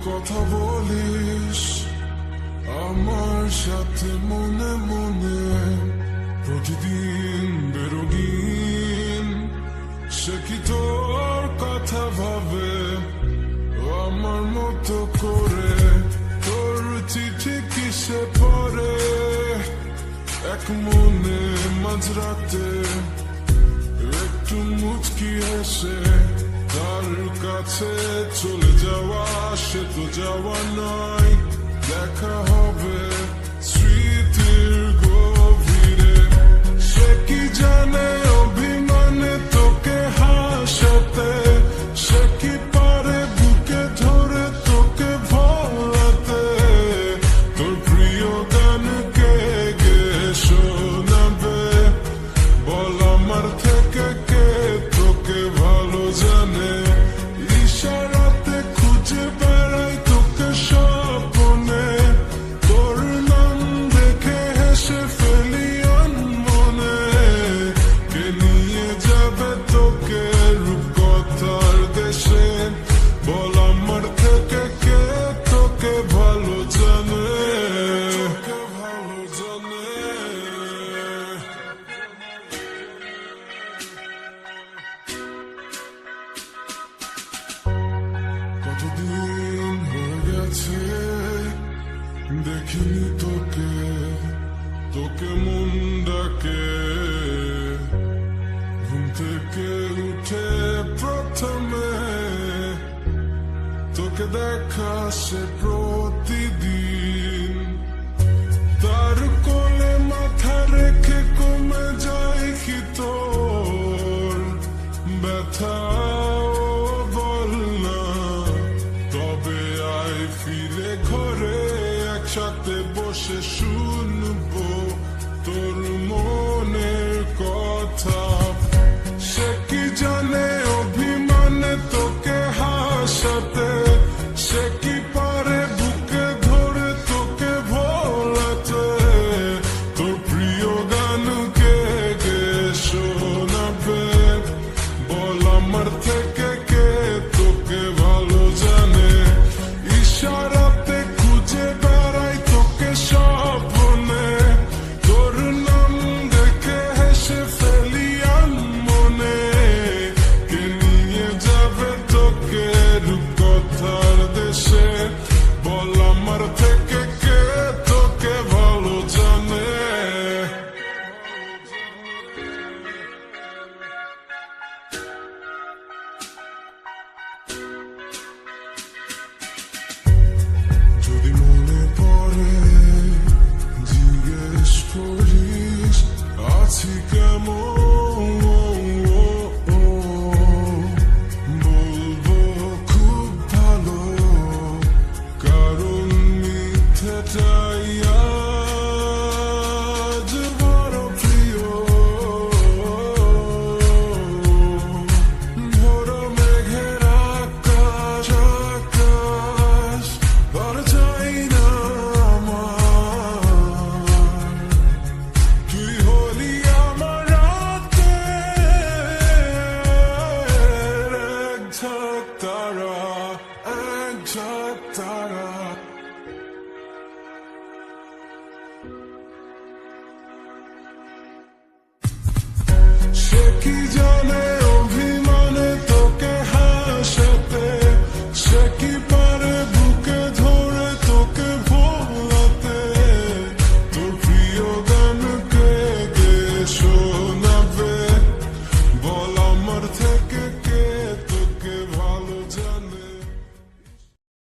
কথা বলিস আমার সাথে মনে মনে প্রতিদিন বেরোগিন, সে কি তোর কথা ভাবে আমার মতো করে? তোর চিঠি কিসে পড়ে এক মনে মাঝরাতে, একটু মুচকি হেসে তার কাছে চলে যাওয়া, সে তো যাওয়া নয়, দেখা হবে স্মৃতির গভীরে। সে কি জানে অভিমানে তোকে হাসাতে, সে কি পারে বুকে ধরে তোকে ভোলাতে, তোর প্রিয় গানকে গে শোনাবে। বল আমার থেকে কে তোকে ভালো জানে, ইশারাতে খুঁজে বেড়াই তোকে স্বপ্নে, তোর নাম দেখে হেসে ফেলি মনে। কে নিয়ে যাবে তোকে রূপকথার দেশে, বল আমার থেকে কে তোকে ভালো জানে, ভালো জানে। কতদিন হয়ে গেছে দেখিনি তোকে, তোকে মন ডাকে ঘুম থেকে উঠে প্রথমে, তোকে দেখা সে প্রতিদিন। তার কোলে মাথা রেখে কমে যায় কি তোর ব্যথা? বল না তবে আয় ফিরে ঘরে, একসাথে বসে শুনবো তোর মনের কথা। সে কি জানে অভিমানে তোকে হাসাতে, সে কি পারে বুকে ধরে তোকে ভোলাতে, তোর প্রিয় গানকে গে শোনাবে। বল আমার থেকে কে তোকে ভালো জানে, ইশারাতে খুঁজে বেড়াই তোকে স্বপ্নে, তোর নাম দেখে হেসে ফেলি মনে। কে নিয়ে যাবে তোকে রূপকথার দেশে, বল আমার থেকে কে তোকে ভালো জানে। যদি মনে পড়ে জিজ্ঞেস করিস আছি কেমন, বলবো খুব ভালো, কারণ মিথ্যেটাই আজ বড় প্রিয়। ভোর মেঘের আকাশ আকাশ আর চাই না আমার, তুই হলি আমার রাতের এক ঝাঁক তারা, এক ঝাঁক তারা। সে কি জানে